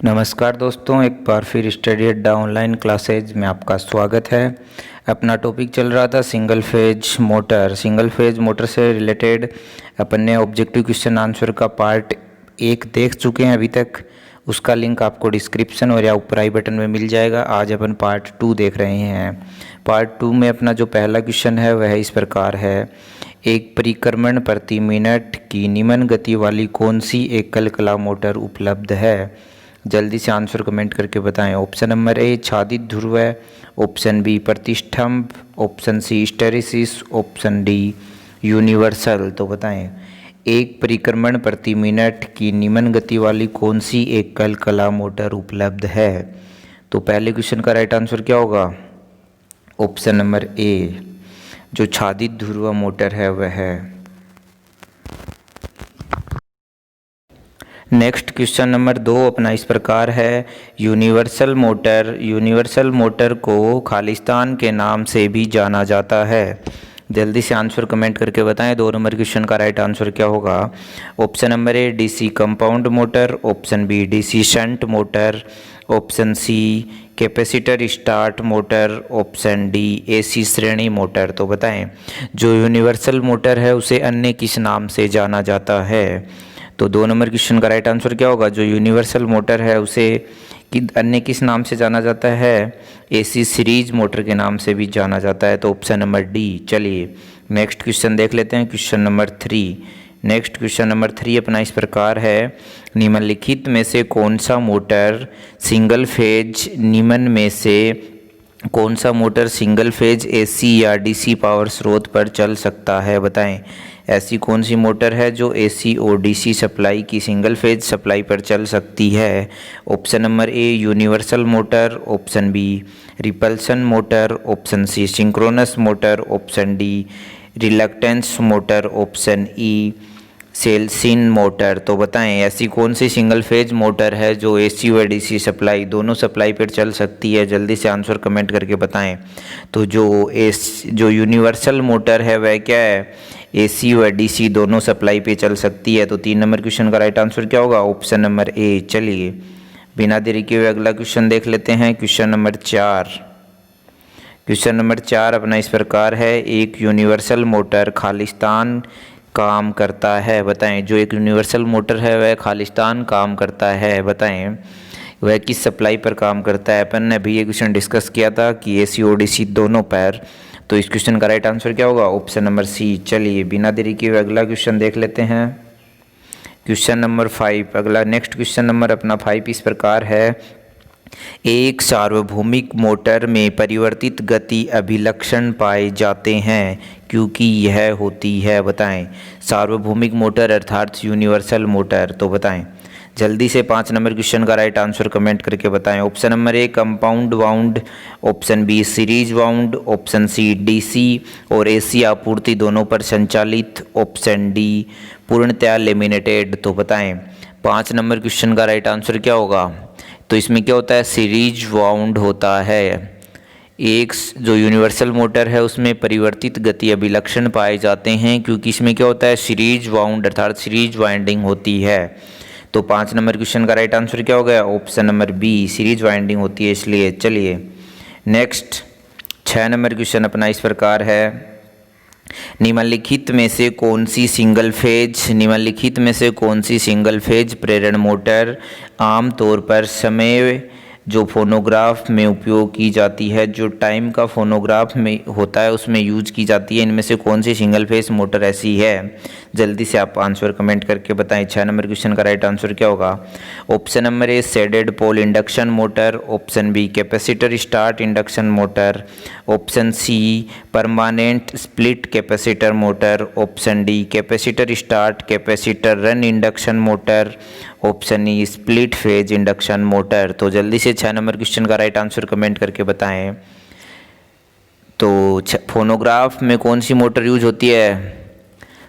नमस्कार दोस्तों, एक बार फिर स्टडी अड्डा ऑनलाइन क्लासेज में आपका स्वागत है। अपना टॉपिक चल रहा था single phase motor. Single phase motor से रिलेटेड अपन ने ऑब्जेक्टिव क्वेश्चन आंसर का पार्ट 1 देख चुके हैं अभी तक। उसका लिंक आपको डिस्क्रिप्शन और या ऊपर आई बटन में मिल जाएगा। आज अपन पार्ट 2 देख रहे हैं। पार्ट 2 में अपना जो पहला क्वेश्चन है वह इस प्रकार है। एक परिक्रमण प्रति मिनट की निम्न गति वाली कौन सी एकल कला मोटर उपलब्ध है? जल्दी से आंसर कमेंट करके बताएं। ऑप्शन नंबर ए छादित ध्रुव, ऑप्शन बी प्रतिष्ठम्भ, option C hysteresis, option D universal. तो बताएं, एक परिक्रमण प्रति मिनट की निम्न गति वाली कौन सी एकल कला मोटर उपलब्ध है? तो पहले क्वेश्चन का राइट आंसर क्या होगा? ऑप्शन नंबर ए, जो छादित ध्रुव मोटर है वह है। नेक्स्ट क्वेश्चन नंबर 2 अपना इस प्रकार है। यूनिवर्सल मोटर को खालिस्तान के नाम से भी जाना जाता है। जल्दी से आंसर कमेंट करके बताएं 2 नंबर क्वेश्चन का राइट आंसर क्या होगा। Option number A DC compound motor, option B DC shunt motor, option C capacitor start motor, option D AC श्रेणी मोटर। तो बताएं, जो यूनिवर्सल मोटर है उसे अन्य किस नाम से जाना जाता है? तो 2 नंबर क्वेश्चन का राइट आंसर क्या होगा? जो यूनिवर्सल मोटर है उसे अन्य किस नाम से जाना जाता है? एसी सीरीज मोटर के नाम से भी जाना जाता है। तो ऑप्शन नंबर डी। चलिए नेक्स्ट क्वेश्चन देख लेते हैं, question number 3। Next question number 3 अपना इस प्रकार है। निम्नलिखित में से कौन सा motor single phase single phase AC या डीसी पावर स्रोत पर चल सकता है? बताएं, ऐसी कौन सी मोटर है जो एसी और डीसी सप्लाई की सिंगल फेज सप्लाई पर चल सकती है? Option number A universal motor, option B repulsion motor, option C synchronous motor, option D reluctance motor, option E selsyn motor. तो बताएं, ऐसी कौन सी सिंगल फेज मोटर है जो एसी व डीसी सप्लाई दोनों सप्लाई पर चल सकती है? जल्दी से आंसर कमेंट करके बताएं। तो जो यूनिवर्सल मोटर है वह क्या है? एसी व डीसी दोनों सप्लाई पे चल सकती है। तो 3 नंबर क्वेश्चन का राइट आंसर क्या होगा? Option number A. चलिए बिना देरी किए हुए अगला क्वेश्चन देख लेते हैं, क्वेश्चन नंबर 4। क्वेश्चन नंबर 4 अपना इस प्रकार है। एक यूनिवर्सल मोटर खालिस्तान काम करता है। बताएं, जो एक यूनिवर्सल मोटर है वह खालिस्तान काम करता है। बताएं, वह किस सप्लाई पर काम करता है? अपन ने अभी ये क्वेश्चन डिस्कस किया था कि एसी और डीसी दोनों पर। तो इस क्वेश्चन का राइट आंसर क्या होगा? Option number C. चलिए बिना देरी किए हुए अगला क्वेश्चन देख लेते हैं, क्वेश्चन नंबर 5। अगला नेक्स्ट क्वेश्चन नंबर अपना 5 इस प्रकार है। एक सार्वभौमिक मोटर में परिवर्तित गति अभिलक्षण पाए जाते हैं क्योंकि यह होती है। बताएं, सार्वभौमिक मोटर अर्थात यूनिवर्सल मोटर। तो बताएं, जल्दी से 5 नंबर क्वेश्चन का राइट आंसर कमेंट करके बताएं। Option number A compound wound, option B series wound, option C DC और एसी आपूर्ति दोनों पर संचालित, ऑप्शन डी पूर्णतया लेमिनेटेड। तो बताएं, 5 नंबर क्वेश्चन का राइट आंसर क्या होगा? तो इसमें क्या होता है? सीरीज वाउंड होता है। एक जो यूनिवर्सल मोटर है उसमें परिवर्तित गति अभिलक्षण पाए जाते हैं क्योंकि इसमें क्या होता है? सीरीज वाउंड अर्थात सीरीज वाइंडिंग होती है। तो 5 नंबर क्वेश्चन का राइट आंसर क्या हो गया? Option number B, series winding होती है इसलिए। चलिए नेक्स्ट 6 नंबर क्वेश्चन अपना इस प्रकार है। निम्नलिखित में से कौन सी सिंगल फेज प्रेरण मोटर आमतौर पर समय जो फोनोग्राफ में उपयोग की जाती है, जो टाइम का फोनोग्राफ में होता है उसमें यूज की जाती है? इनमें से कौन सी सिंगल फेज मोटर ऐसी है? जल्दी से आप आंसर कमेंट करके बताएं। 6 नंबर क्वेश्चन का राइट आंसर क्या होगा? Option number A shaded pole induction motor, option B capacitor start induction motor, option C permanent split capacitor motor, option D capacitor start capacitor run induction motor, option E split phase induction motor. तो जल्दी से 6 number question का right answer comment करके बताएं। तो phonograph में कौन सी motor use होती है?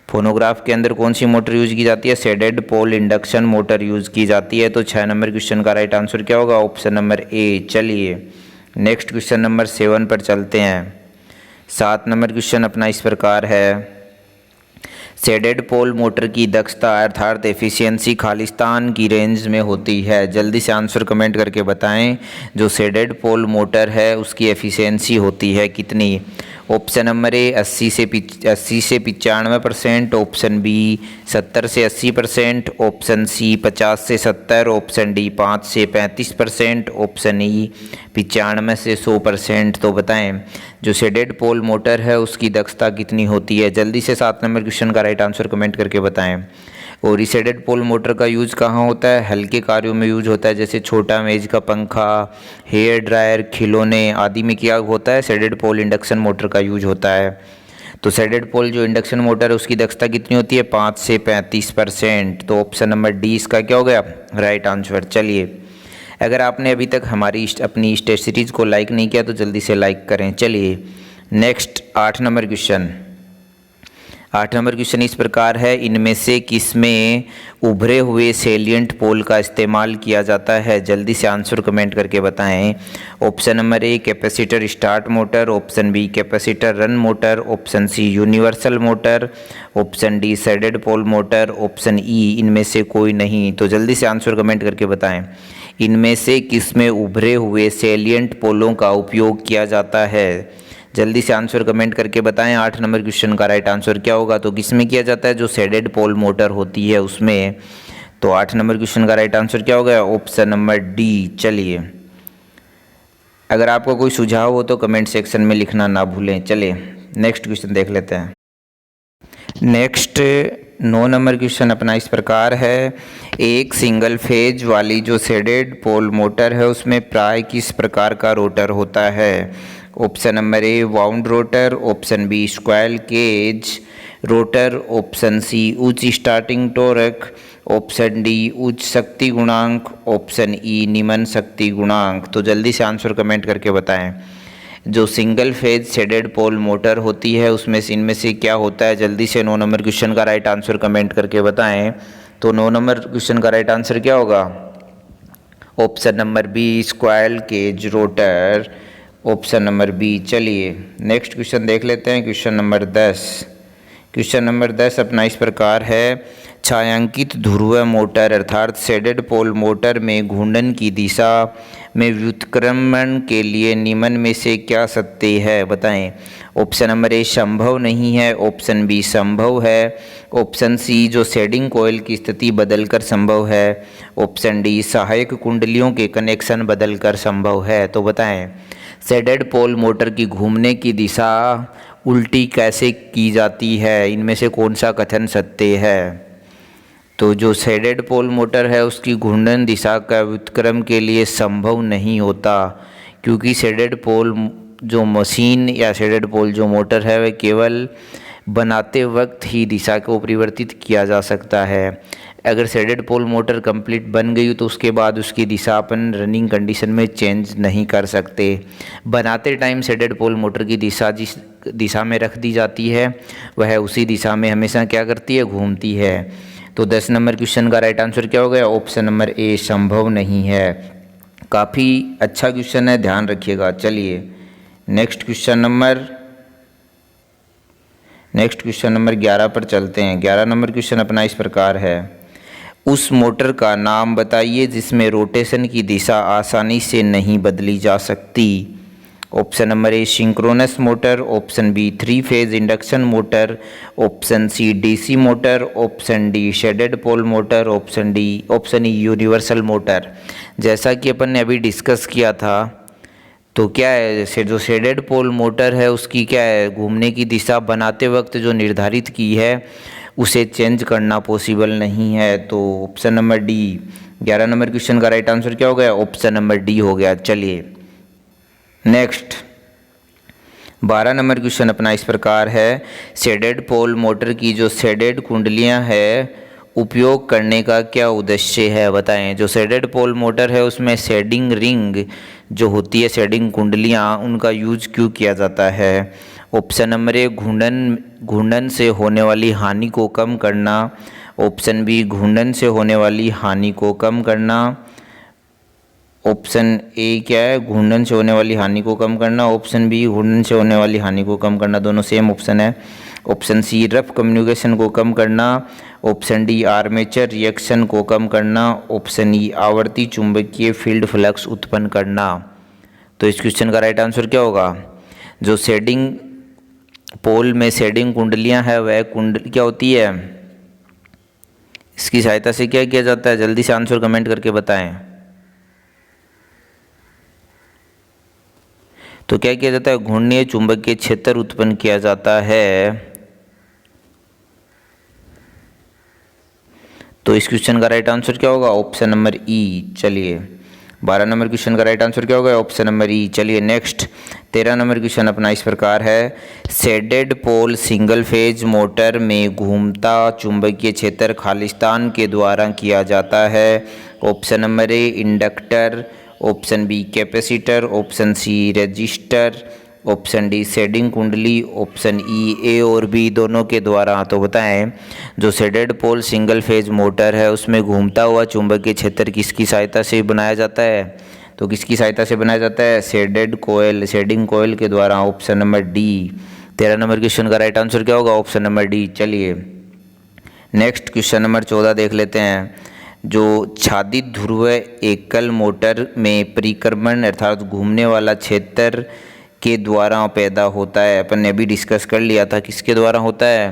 फोनोग्राफ के अंदर कौन सी मोटर यूज की जाती है? Shaded pole induction motor use की जाती है। तो 6 नंबर क्वेश्चन का राइट आंसर क्या होगा? Option number A. चलिए नेक्स्ट क्वेश्चन नंबर 7 पर चलते हैं। 7 नंबर क्वेश्चन अपना इस प्रकार है। शेडेड पोल मोटर की दक्षता अर्थात एफिशिएंसी खालिस्तान की रेंज में होती है। जल्दी से आंसर कमेंट करके बताएं। जो शेडेड पोल मोटर है उसकी एफिशिएंसी होती है कितनी? ऑप्शन नंबर ए 80 से 95%, ऑप्शन बी 70 से 80%, ऑप्शन सी 50 से 70%, ऑप्शन डी 5 से 35%, ऑप्शन ई 95 से 100%। तो बताएं जो शेडेड पोल मोटर है उसकी दक्षता कितनी होती है? जल्दी से 7 नंबर क्वेश्चन का राइट आंसर कमेंट करके बताएं। और ये शेडेड पोल मोटर का यूज़ कहाँ होता है? हल्के कार्यों में यूज होता है, जैसे छोटा मेज का पंखा, हेयर ड्रायर, खिलौने आदि में क्या होता है? शेडेड पोल इंडक्शन मोटर का यूज होता है। तो शेडेड पोल जो इंडक्शन मोटर है उसकी दक्षता कितनी होती है? 5 से 35%। तो ऑप्शन नंबर डी इसका क्या हो गया? Right answer. चलिए, अगर आपने अभी तक हमारी अपनी टेस्ट सीरीज़ को लाइक नहीं किया तो जल्दी से लाइक करें। चलिए next 8 number question. 8 number question इस प्रकार है, इनमें से किसमें उभरे हुए सेलिएंट पोल का इस्तेमाल किया जाता है? जल्दी से आंसर कमेंट करके बताएं। Option number A capacitor start motor, option B capacitor run motor, option C universal motor, option D shaded pole motor, option E इनमें से कोई नहीं। तो जल्दी से आंसर कमेंट करके बताएं। इनमें से किसमें उभरे हुए सेलिएंट पोलों का उपयोग किया जाता है? जल्दी से आंसर कमेंट करके बताएं। 8 नंबर क्वेश्चन का राइट आंसर क्या होगा? तो किसमें किया जाता है? जो शेडेड पोल मोटर होती है उसमें। तो 8 नंबर क्वेश्चन का राइट आंसर क्या होगा? Option number D. चलिए, अगर आपको कोई सुझाव हो तो कमेंट सेक्शन में लिखना ना भूलें। चलिए नेक्स्ट क्वेश्चन देख लेते हैं। नेक्स्ट 9 नंबर क्वेश्चन अपना इस प्रकार है, एक सिंगल फेज वाली जो शेडेड पोल मोटर है उसमें प्राय किस प्रकार का रोटर होता है? Option number A wound rotor, option B squirrel cage rotor, option C उच्च स्टार्टिंग टॉर्क, ऑप्शन डी उच्च शक्ति गुणांक, ऑप्शन ई निम्न शक्ति गुणांक। तो जल्दी से आंसर कमेंट करके बताएं। जो single phase shaded pole motor होती है उसमें से इनमें से क्या होता है? जल्दी से 9 नंबर क्वेश्चन का राइट आंसर कमेंट करके बताएं। तो 9 नंबर क्वेश्चन का राइट आंसर क्या होगा? Option number B squirrel cage rotor, option number B. चलिए नेक्स्ट क्वेश्चन देख लेते हैं। Question number 10। क्वेश्चन नंबर 10 अपना इस प्रकार है, छायांकित ध्रुव मोटर अर्थात शेडेड पोल मोटर में घूर्णन की दिशा में व्युत्क्रमण के लिए निम्न में से क्या सत्य है? बताएं। ऑप्शन नंबर ए संभव नहीं है, ऑप्शन बी संभव है, ऑप्शन सी जो शेडिंग कॉइल की स्थिति बदलकर संभव है, ऑप्शन डी सहायक कुंडलियों के कनेक्शन बदलकर संभव है। तो बताएं शेडेड पोल मोटर की घूमने की दिशा उल्टी कैसे की जाती है? इनमें से कौन सा कथन सत्य है? तो जो शेडेड पोल मोटर है उसकी घूर्णन दिशा का व्युत्क्रम के लिए संभव नहीं होता, क्योंकि शेडेड पोल जो मशीन या शेडेड पोल जो मोटर है वह केवल बनाते वक्त ही दिशा को परिवर्तित किया जा सकता है। अगर शेडेड पोल मोटर कंप्लीट बन गई तो उसके बाद उसकी दिशा अपन रनिंग कंडीशन में चेंज नहीं कर सकते। बनाते टाइम शेडेड पोल मोटर की दिशा जिस दिशा में रख दी जाती है वह उसी दिशा में हमेशा क्या करती है? घूमती है। तो 10 नंबर क्वेश्चन का राइट आंसर क्या हो गया? ऑप्शन नंबर ए संभव नहीं है। काफ़ी अच्छा क्वेश्चन है, ध्यान रखिएगा। चलिए नेक्स्ट क्वेश्चन नंबर 11 पर चलते हैं। 11 नंबर क्वेश्चन अपना इस प्रकार है, उस मोटर का नाम बताइए जिसमें रोटेशन की दिशा आसानी से नहीं बदली जा सकती। Option number A synchronous motor, option B 3 phase induction motor, option C DC motor, option D shaded pole motor, option E universal motor. जैसा कि अपन ने अभी डिस्कस किया था तो क्या है, जो शेडेड पोल मोटर है उसकी क्या है? घूमने की दिशा बनाते वक्त जो निर्धारित की है उसे चेंज करना पॉसिबल नहीं है। तो option number D 11 number question का राइट आंसर क्या हो गया? ऑप्शन नंबर डी हो गया। चलिए नेक्स्ट 12 नंबर क्वेश्चन अपना इस प्रकार है, शेडेड पोल मोटर की जो शेडेड कुंडलियां है उपयोग करने का क्या उद्देश्य है? बताएं। जो शेडेड पोल मोटर है उसमें शेडिंग रिंग जो होती है, शेडिंग कुंडलियां, उनका यूज क्यों किया जाता है? ऑप्शन नंबर ए घूर्णन से होने वाली हानि को कम करना, ऑप्शन बी घूर्णन से होने वाली हानि को कम करना, ऑप्शन ए क्या है? घूर्णन से होने वाली हानि को कम करना, ऑप्शन बी घूर्णन से होने वाली हानि को कम करना। दोनों सेम ऑप्शन है। ऑप्शन सी रफ कम्युनिकेशन को कम करना, ऑप्शन डी आर्मेचर रिएक्शन को कम करना, ऑप्शन ई आवर्ती चुंबकीय फील्ड फ्लक्स उत्पन्न करना। तो इस क्वेश्चन का राइट आंसर क्या होगा? जो शेडिंग पोल में शेडिंग कुंडलियां है वह कुंडली क्या होती है, इसकी सहायता से क्या किया जाता है? जल्दी से आंसर कमेंट करके बताएं। तो क्या किया जाता है? घूर्णीय चुंबकीय क्षेत्र उत्पन्न किया जाता है। तो इस क्वेश्चन का राइट आंसर क्या होगा? Option number E. चलिए 12 नंबर क्वेश्चन का राइट आंसर क्या होगा? Option number E. चलिए नेक्स्ट 13 नंबर क्वेश्चन अपना इस प्रकार है, shaded pole single phase motor में घूमता चुंबकीय क्षेत्र खालिस्तान के द्वारा किया जाता है। Option number A inductor, option B capacitor, option C resistor, option D shading कुंडली, ऑप्शन ई ए और बी दोनों के द्वारा। तो बताएं जो shaded pole single phase motor है उसमें घूमता हुआ चुंबकीय क्षेत्र किसकी सहायता से बनाया जाता है? तो किसकी सहायता से बनाया जाता है? शेडेड कोयल, शेडिंग कोयल के द्वारा। Option number D. 13 number question का राइट आंसर क्या होगा? Option number D. चलिए नेक्स्ट क्वेश्चन नंबर 14 देख लेते हैं। जो छादित ध्रुव एकल मोटर में परिक्रमण अर्थात घूमने वाला क्षेत्र के द्वारा पैदा होता है, अपन ने भी डिस्कस कर लिया था किसके द्वारा होता है?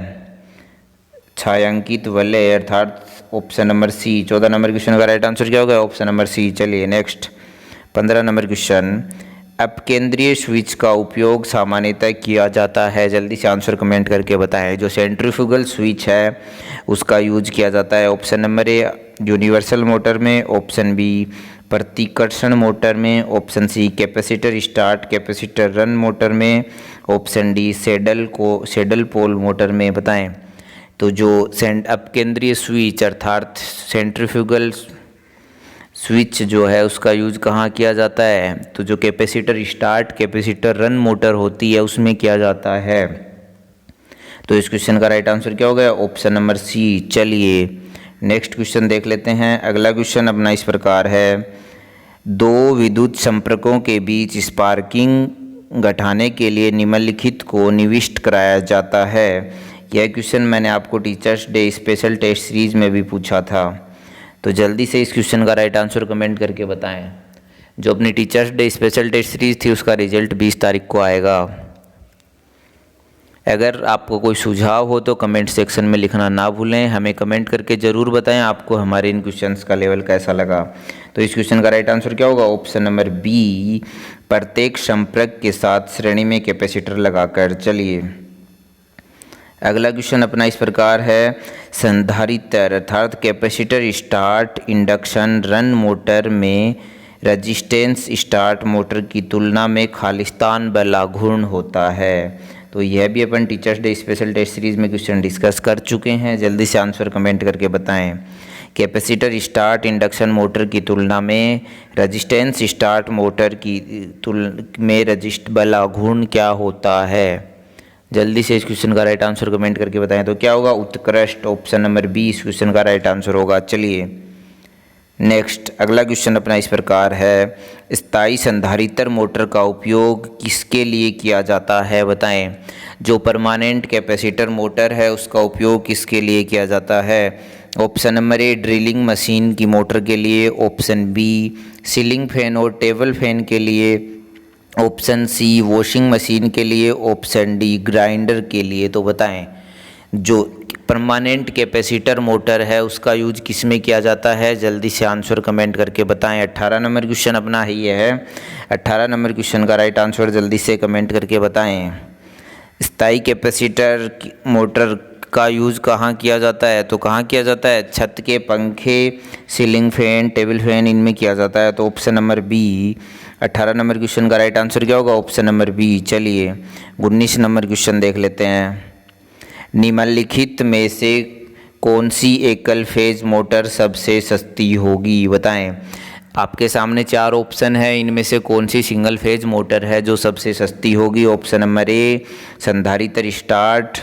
छायांकित वलय अर्थात option number C. 14 number question का राइट आंसर क्या होगा? Option number C. चलिए नेक्स्ट 15 नंबर क्वेश्चन, अपकेंद्रीय स्विच का उपयोग सामान्यतः किया जाता है। जल्दी से आंसर कमेंट करके बताएं। जो सेंट्रीफ्यूगल स्विच है उसका यूज किया जाता है। Option number A universal motor में, ऑप्शन बी प्रतिकर्षण मोटर में, option C capacitor start capacitor run motor में, option D shaded pole motor में। बताएं तो जो अपकेंद्रीय स्विच अर्थात सेंट्रीफ्यूगल स्विच जो है उसका यूज कहाँ किया जाता है? तो जो capacitor start capacitor run motor होती है उसमें किया जाता है। तो इस क्वेश्चन का राइट आंसर क्या हो गया? Option number C. चलिए नेक्स्ट क्वेश्चन देख लेते हैं। अगला क्वेश्चन अपना इस प्रकार है, दो विद्युत संपर्कों के बीच स्पार्किंग घटाने के लिए निम्नलिखित को निविष्ट कराया जाता है। यह क्वेश्चन मैंने आपको teachers day special test series में भी पूछा था। तो जल्दी से इस क्वेश्चन का राइट आंसर कमेंट करके बताएं। जो अपनी teachers day special test series थी उसका रिजल्ट 20 तारीख को आएगा। अगर आपको कोई सुझाव हो तो कमेंट सेक्शन में लिखना ना भूलें। हमें कमेंट करके ज़रूर बताएं आपको हमारे इन क्वेश्चंस का लेवल कैसा लगा। तो इस क्वेश्चन का राइट आंसर क्या होगा? ऑप्शन नंबर बी प्रत्येक संपर्क के साथ श्रेणी में कैपेसिटर लगाकर। चलिए अगला क्वेश्चन अपना इस प्रकार है, संधारित्र अर्थात capacitor start induction run motor में रजिस्टेंस स्टार्ट मोटर की तुलना में खालिस्तान बलाघूर्ण होता है। तो यह भी अपन teachers day special test series में क्वेश्चन डिस्कस कर चुके हैं। जल्दी से आंसर कमेंट करके बताएं। कैपेसिटर स्टार्ट इंडक्शन मोटर की तुलना में रजिस्टेंस स्टार्ट मोटर की में रजिस्ट बलाघूर्ण क्या होता है? जल्दी से इस क्वेश्चन का राइट आंसर कमेंट करके बताएं। तो क्या होगा? उत्कृष्ट। ऑप्शन नंबर बी इस क्वेश्चन का राइट आंसर होगा। चलिए नेक्स्ट अगला क्वेश्चन अपना इस प्रकार है, स्थायी संधारित्र मोटर का उपयोग किसके लिए किया जाता है? बताएं। जो परमानेंट कैपेसिटर मोटर है उसका उपयोग किसके लिए किया जाता है? ऑप्शन नंबर ए ड्रिलिंग मशीन की मोटर के लिए, ऑप्शन बी सीलिंग फैन और टेबल फैन के लिए, ऑप्शन सी वॉशिंग मशीन के लिए, ऑप्शन डी ग्राइंडर के लिए। तो बताएं जो परमानेंट कैपेसिटर मोटर है उसका यूज किस में किया जाता है? जल्दी से आंसर कमेंट करके बताएं। 18 नंबर क्वेश्चन अपना ही है। 18 नंबर क्वेश्चन का राइट आंसर जल्दी से कमेंट करके बताएं। स्थायी कैपेसिटर मोटर का यूज़ कहाँ किया जाता है? तो कहाँ किया जाता है? छत के पंखे, सीलिंग फैन, टेबल फैन इनमें किया जाता है। तो option number B 18 number question का राइट आंसर क्या होगा? Option number B. चलिए 19 नंबर क्वेश्चन देख लेते हैं। निम्नलिखित में से कौन सी एकल फेज मोटर सबसे सस्ती होगी? बताएं। आपके सामने 4 ऑप्शन है, इनमें से कौन सी सिंगल फेज मोटर है जो सबसे सस्ती होगी? ऑप्शन नंबर ए संधारित्र स्टार्ट,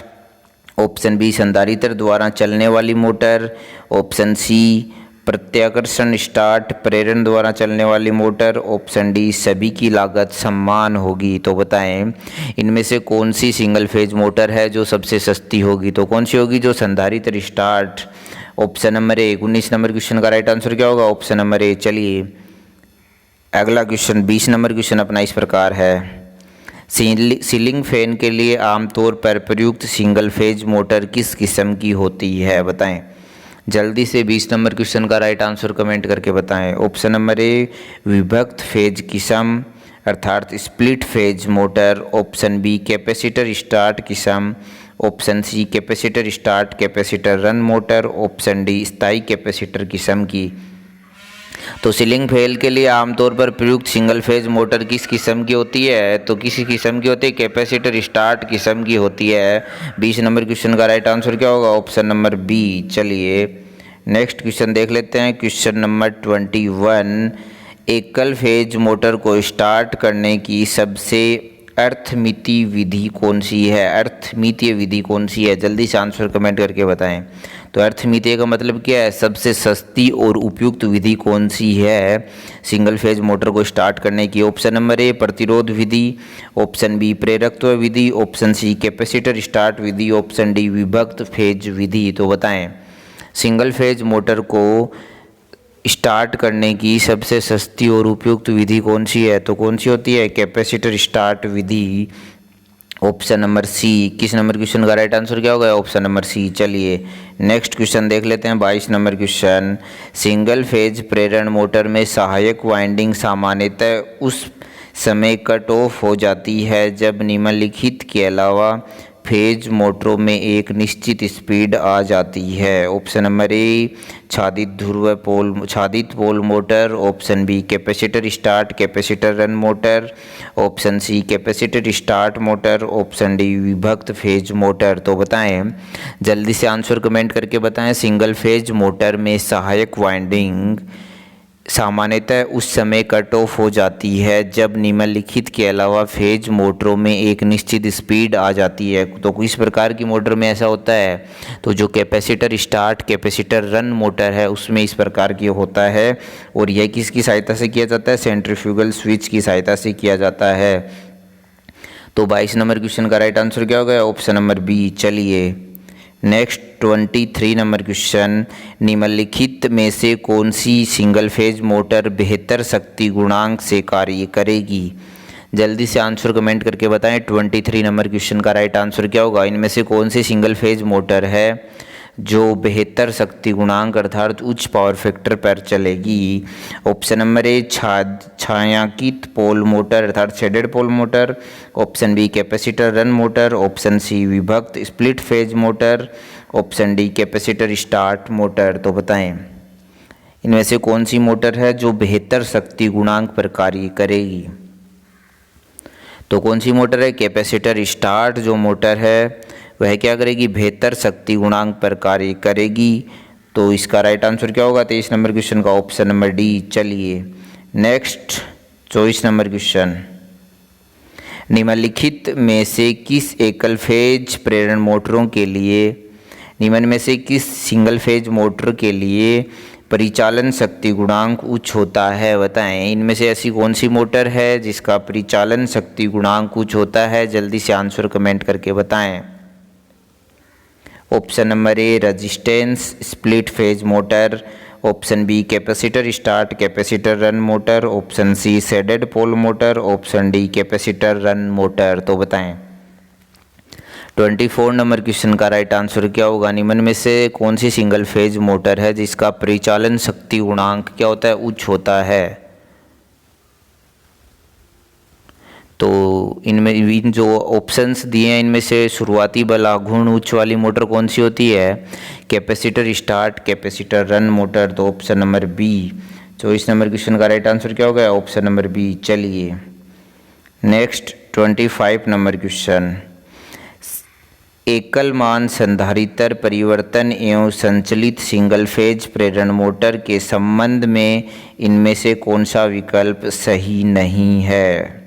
ऑप्शन बी संधारित्र द्वारा चलने वाली मोटर, ऑप्शन सी प्रत्याकर्षण स्टार्ट प्रेरण द्वारा चलने वाली मोटर। ऑप्शन डी सभी की लागत समान होगी। तो बताएं इनमें से कौन सी सिंगल फेज मोटर है जो सबसे सस्ती होगी। तो कौन सी होगी, जो संधारित्र स्टार्ट। ऑप्शन नंबर ए। 19 नंबर क्वेश्चन का राइट आंसर क्या होगा, ऑप्शन नंबर ए। चलिए अगला क्वेश्चन 20 नंबर क्वेश्चन अपना इस प्रकार है। सीलिंग फैन के लिए आमतौर पर प्रयुक्त सिंगल फेज मोटर किस किस्म की होती है, बताएं। जल्दी से 20 नंबर क्वेश्चन का राइट आंसर कमेंट करके बताएं। ऑप्शन नंबर ए विभक्त फेज किस्म अर्थात split phase motor. Option B capacitor start किस्म। Option C capacitor start capacitor run motor. Option D स्थायी कैपेसिटर किस्म की। तो सीलिंग फैन के लिए आमतौर पर प्रयुक्त सिंगल फेज मोटर किस किस्म की होती है, तो किसी किस्म की होती है, कैपेसिटर स्टार्ट किस्म की होती है। 20 नंबर क्वेश्चन का राइट आंसर क्या होगा, ऑप्शन नंबर बी। चलिए नेक्स्ट क्वेश्चन देख लेते हैं। Question number 21। एकल फेज मोटर को स्टार्ट करने की सबसे अर्थमितीय विधि कौन सी है, अर्थमितीय विधि कौन सी है, जल्दी से आंसर कमेंट करके बताएं। तो अर्थमितीय का मतलब क्या है, सबसे सस्ती और उपयुक्त विधि कौन सी है सिंगल फेज मोटर को स्टार्ट करने की। ऑप्शन नंबर ए प्रतिरोध विधि। ऑप्शन बी प्रेरकत्व विधि। ऑप्शन सी कैपेसिटर स्टार्ट विधि। ऑप्शन डी विभक्त फेज विधि। तो बताएं सिंगल फेज मोटर को स्टार्ट करने की सबसे सस्ती और उपयुक्त विधि कौन सी है, तो कौन सी होती है, कैपेसिटर स्टार्ट विधि। Option number C. किस नंबर क्वेश्चन का राइट आंसर क्या होगा, ऑप्शन नंबर सी। चलिए नेक्स्ट क्वेश्चन देख लेते हैं। 22 नंबर क्वेश्चन। सिंगल फेज प्रेरण मोटर में सहायक वाइंडिंग सामान्यतः उस समय कट ऑफ हो जाती है जब निम्नलिखित के अलावा फेज मोटरों में एक निश्चित स्पीड आ जाती है। ऑप्शन नंबर ए छादित pole motor. Option B capacitor start capacitor run motor. Option C capacitor start motor. Option D विभक्त फेज मोटर। तो बताएं जल्दी से आंसर कमेंट करके बताएं। सिंगल फेज मोटर में सहायक वाइंडिंग सामान्यतः उस समय कट ऑफ हो जाती है जब निम्नलिखित के अलावा फेज मोटरों में एक निश्चित स्पीड आ जाती है। तो किस प्रकार की मोटर में ऐसा होता है, तो जो capacitor start capacitor run motor है उसमें इस प्रकार की होता है। और यह किसकी सहायता से किया जाता है, सेंट्रीफ्यूगल स्विच की सहायता से किया जाता है। तो 22 नंबर क्वेश्चन का राइट आंसर क्या होगा, ऑप्शन नंबर बी। चलिए नेक्स्ट 23 नंबर क्वेश्चन। निम्नलिखित में से कौन सी सिंगल फेज मोटर बेहतर शक्ति गुणांक से कार्य करेगी, जल्दी से आंसर कमेंट करके बताएं। 23 नंबर क्वेश्चन का राइट आंसर क्या होगा, इनमें से कौन सी सिंगल फेज मोटर है जो बेहतर शक्ति गुणांक अर्थात उच्च पावर फैक्टर पर चलेगी। ऑप्शन नंबर ए छायांकित पोल मोटर अर्थात shaded pole motor. Option B capacitor run motor. Option C विभक्त split phase motor. Option D capacitor start motor. तो बताएं इनमें से कौन सी मोटर है जो बेहतर शक्ति गुणांक पर कार्य करेगी। तो कौन सी मोटर है, कैपेसिटर स्टार्ट जो मोटर है वह क्या करेगी, बेहतर शक्ति गुणांक पर कार्य करेगी। तो इसका राइट आंसर क्या होगा 23 नंबर क्वेश्चन का, ऑप्शन नंबर डी। चलिए नेक्स्ट 24 नंबर क्वेश्चन। निम्नलिखित में से किस एकल फेज प्रेरण मोटरों के लिए, निम्न में से किस सिंगल फेज मोटर के लिए परिचालन शक्ति गुणांक उच्च होता है, बताएं इनमें से ऐसी कौन सी मोटर है जिसका परिचालन शक्ति गुणांक उच्च होता है, जल्दी से आंसर कमेंट करके बताएं। Option number A resistance split phase motor. Option B capacitor start capacitor run motor. Option C shaded pole motor. Option D capacitor run motor. तो बताएं 24 नंबर क्वेश्चन का राइट आंसर क्या होगा, निम्न में से कौन सी सिंगल फेज मोटर है जिसका परिचालन शक्ति गुणांक क्या होता है, उच्च होता है। तो इनमें इन जो ऑप्शंस दिए हैं इनमें से शुरुआती बल आघूर्ण उच्च वाली मोटर कौन सी होती है, capacitor start capacitor run motor. तो option number B. 24 number question का राइट आंसर क्या होगा, ऑप्शन नंबर बी। चलिए नेक्स्ट 25 नंबर क्वेश्चन। एकल मान संधारित्र परिवर्तन एवं संचलित सिंगल फेज प्रेरण मोटर के संबंध में इनमें से कौन सा विकल्प सही नहीं है,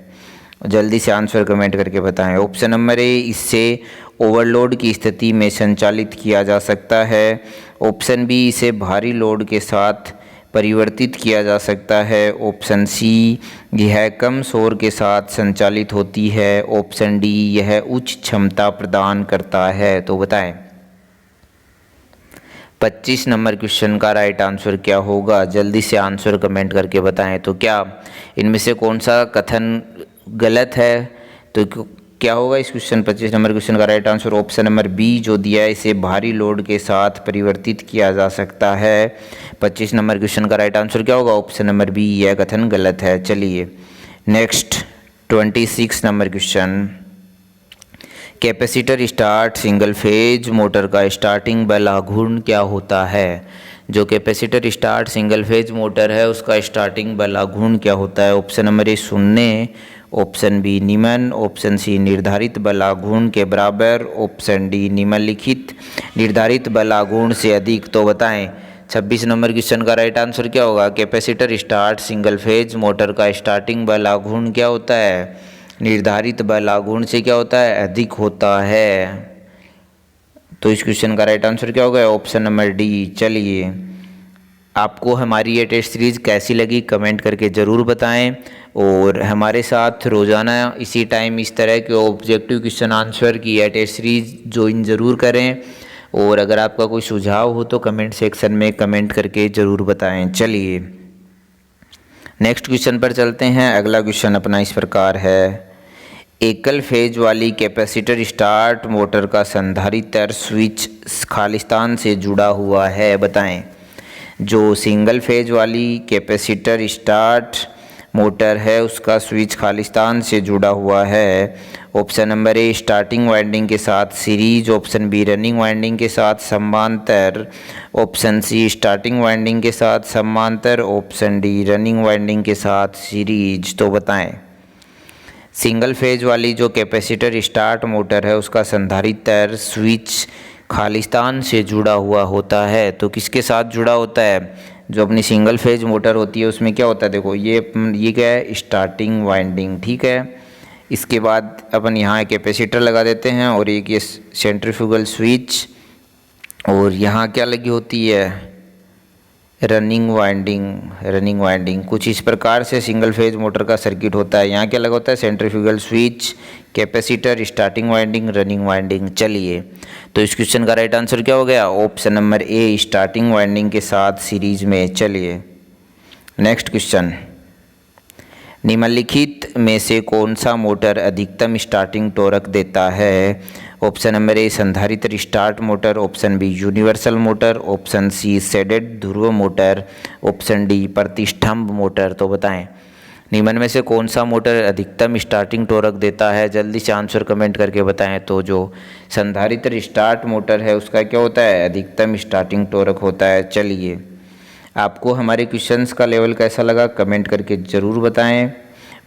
जल्दी से आंसर कमेंट करके बताएं। ऑप्शन नंबर ए इससे ओवरलोड की स्थिति में संचालित किया जा सकता है। ऑप्शन बी, इसे भारी लोड के साथ परिवर्तित किया जा सकता है। ऑप्शन सी, यह कम शोर के साथ संचालित होती है। ऑप्शन डी, यह उच्च क्षमता प्रदान करता है। तो बताएं 25 नंबर क्वेश्चन का राइट आंसर क्या होगा? जल्दी से आंसर कमेंट करके बताएं। तो क्या इनमें से कौन सा कथन गलत है? तो क्या होगा इस क्वेश्चन 25 नंबर क्वेश्चन का right answer? Option number B जो दिया है, इसे भारी लोड के साथ परिवर्तित किया जा सकता है। 25 नंबर क्वेश्चन का राइट आंसर क्या होगा? ऑप्शन नंबर बी, यह कथन गलत है। चलिए next 26 number question, capacitor start single phase motor का स्टार्टिंग बल आघूर्ण क्या होता है? जो capacitor start single phase motor है उसका स्टार्टिंग बल आघूर्ण क्या होता है? ऑप्शन नंबर ए शून्य, ऑप्शन बी निम्न, ऑप्शन सी निर्धारित बल आघूर्ण के बराबर, ऑप्शन डी निम्नलिखित निर्धारित बल आघूर्ण से अधिक। तो बताएं 26 नंबर क्वेश्चन का राइट आंसर क्या होगा? Capacitor start single phase motor का स्टार्टिंग बल आघूर्ण क्या होता है? निर्धारित बल आघूर्ण से क्या होता है? अधिक होता है। तो इस क्वेश्चन का राइट आंसर क्या होगा? Option number D. चलिए आपको हमारी ये टेस्ट सीरीज़ कैसी लगी कमेंट करके ज़रूर बताएं, और हमारे साथ रोज़ाना इसी टाइम इस तरह के ऑब्जेक्टिव क्वेश्चन आंसर की यह टेस्ट सीरीज़ ज्वाइन ज़रूर करें। और अगर आपका कोई सुझाव हो तो कमेंट सेक्शन में कमेंट करके ज़रूर बताएं। चलिए नेक्स्ट क्वेश्चन पर चलते हैं। अगला क्वेश्चन अपना इस प्रकार है, एकल फेज वाली कैपेसिटर स्टार्ट मोटर का संधारित्र स्विच खालिस्तान से जुड़ा हुआ है। बताएं जो सिंगल फेज वाली कैपेसिटर स्टार्ट मोटर है उसका स्विच खालिस्तान से जुड़ा हुआ है। Option number A starting winding के साथ series, option B running winding के साथ समांतर, ऑप्शन सी स्टार्टिंग वाइंडिंग के साथ समांतर, ऑप्शन डी रनिंग वाइंडिंग के साथ सीरीज। तो बताएं सिंगल फेज वाली जो कैपेसिटर स्टार्ट मोटर है उसका संधारित्र स्विच खालिस्तान से जुड़ा हुआ होता है। तो किसके साथ जुड़ा होता है? जो अपनी सिंगल फेज मोटर होती है उसमें क्या होता है? देखो ये क्या है? स्टार्टिंग वाइंडिंग, ठीक है। इसके बाद अपन यहाँ कैपेसिटर लगा देते हैं और एक ये सेंट्रीफ्यूगल स्विच, और यहाँ क्या लगी होती है? Running winding. कुछ इस प्रकार से सिंगल फेज मोटर का सर्किट होता है। यहाँ क्या लगा होता है? Centrifugal switch, capacitor, starting winding, running winding. चलिए तो इस क्वेश्चन का राइट आंसर क्या हो गया? Option number A starting winding के साथ सीरीज में। चलिए नेक्स्ट क्वेश्चन, निम्नलिखित में से कौन सा मोटर अधिकतम स्टार्टिंग टॉर्क देता है? ऑप्शन नंबर ए संधारित्र start motor, option B universal motor, option C shaded ध्रुव मोटर, ऑप्शन डी प्रतिष्ठम्भ मोटर। तो बताएं निम्न में से कौन सा मोटर अधिकतम स्टार्टिंग टॉर्क देता है? जल्दी से आंसर कमेंट करके बताएं। तो जो संधारित्र स्टार्ट मोटर है उसका क्या होता है? अधिकतम स्टार्टिंग टॉर्क होता है। चलिए आपको हमारे क्वेश्चंस का लेवल कैसा लगा कमेंट करके ज़रूर बताएं,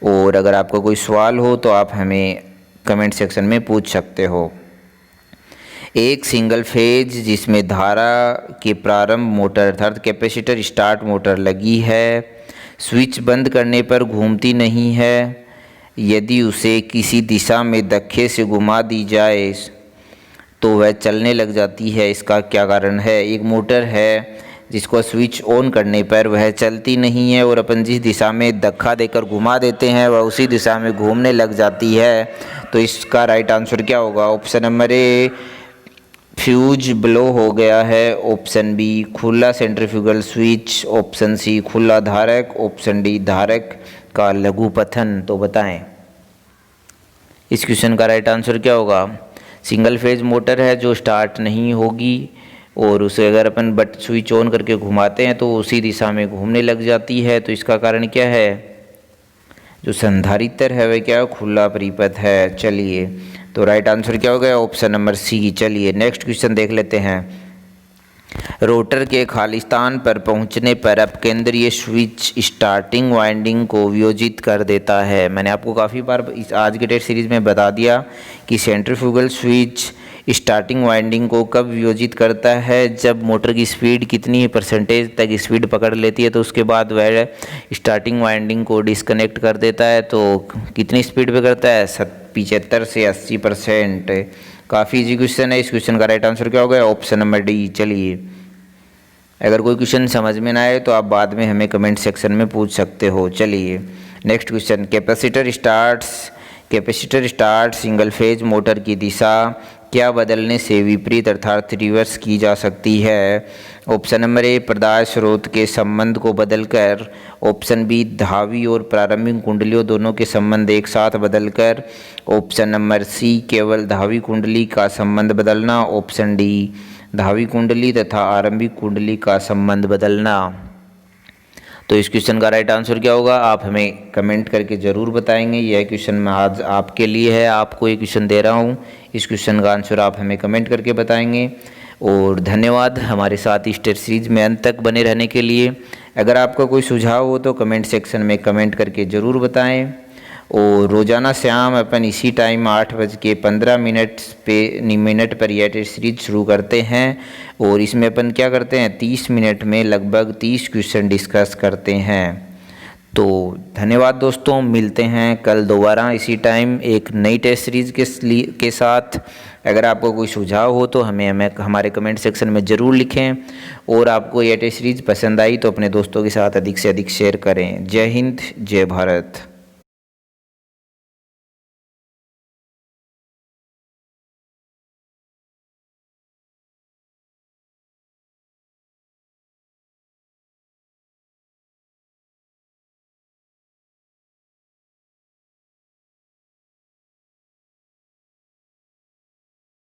और अगर आपका कोई सवाल हो तो आप हमें कमेंट सेक्शन में पूछ सकते हो। एक सिंगल फेज जिसमें धारा के प्रारंभ मोटर अर्थात कैपेसिटर स्टार्ट मोटर लगी है, स्विच बंद करने पर घूमती नहीं है। यदि उसे किसी दिशा में धक्के से घुमा दी जाए तो वह चलने लग जाती है। इसका क्या कारण है? एक मोटर है जिसको स्विच ऑन करने पर वह चलती नहीं है, और अपन जिस दिशा में धक्का देकर घुमा देते हैं वह उसी दिशा में घूमने लग जाती है। तो इसका राइट आंसर क्या होगा? ऑप्शन नंबर ए फ्यूज ब्लो हो गया है, ऑप्शन बी खुला सेंट्रीफ्यूगल स्विच, ऑप्शन सी खुला धारक, ऑप्शन डी धारक का लघुपथन। तो बताएं इस क्वेश्चन का राइट आंसर क्या होगा? सिंगल फेज मोटर है जो स्टार्ट नहीं होगी, और उसे अगर अपन बट स्विच ऑन करके घुमाते हैं तो उसी दिशा में घूमने लग जाती है। तो इसका कारण क्या है? जो संधारित्र है वह क्या है? खुला परिपथ है। चलिए तो राइट आंसर क्या हो गया? Option number C. चलिए नेक्स्ट क्वेश्चन देख लेते हैं। रोटर के खालिस्तान पर पहुंचने पर अपकेंद्रीय स्विच स्टार्टिंग वाइंडिंग को वियोजित कर देता है। मैंने आपको काफ़ी बार इस आज के टेस्ट सीरीज़ में बता दिया कि सेंट्रीफ्यूगल स्विच स्टार्टिंग वाइंडिंग को कब वियोजित करता है? जब मोटर की स्पीड कितनी परसेंटेज तक स्पीड पकड़ लेती है तो उसके बाद वह स्टार्टिंग वाइंडिंग को डिस्कनेक्ट कर देता है। तो कितनी स्पीड पे करता है? 75 से 80%। काफ़ी इजी क्वेश्चन है। इस क्वेश्चन का राइट आंसर क्या होगा? Option number D. चलिए अगर कोई क्वेश्चन समझ में ना आए तो आप बाद में हमें कमेंट सेक्शन में पूछ सकते हो। चलिए next question, capacitor start single phase motor की दिशा क्या बदलने से विपरीत अर्थात रिवर्स की जा सकती है? ऑप्शन नंबर ए, प्रदाय स्रोत के संबंध को बदलकर। ऑप्शन बी, धावी और प्रारंभिक कुंडलियों दोनों के संबंध एक साथ बदलकर। ऑप्शन नंबर सी, केवल धावी कुंडली का संबंध बदलना। ऑप्शन डी, धावी कुंडली तथा आरंभिक कुंडली का संबंध बदलना। तो इस क्वेश्चन का राइट आंसर क्या होगा, आप हमें कमेंट करके ज़रूर बताएंगे। यह क्वेश्चन मैं आज आपके लिए है, आपको ये क्वेश्चन दे रहा हूँ। इस क्वेश्चन का आंसर आप हमें कमेंट करके बताएंगे। और धन्यवाद हमारे साथ इस टेस्ट सीरीज में अंत तक बने रहने के लिए। अगर आपका कोई सुझाव हो तो कमेंट सेक्शन में कमेंट करके ज़रूर बताएं। और रोज़ाना शाम अपन इसी टाइम 8:15 पर यह टेस्ट सीरीज शुरू करते हैं। और इसमें अपन क्या करते हैं, 30 मिनट में लगभग 30 क्वेश्चन डिस्कस करते हैं। तो धन्यवाद दोस्तों, मिलते हैं कल दोबारा इसी टाइम एक नई टेस्ट सीरीज़ के साथ। अगर आपको कोई सुझाव हो तो हमें हमारे कमेंट सेक्शन में ज़रूर लिखें। और आपको यह टेस्ट सीरीज़ पसंद आई तो अपने दोस्तों के साथ अधिक से अधिक शेयर करें। जय हिंद, जय भारत।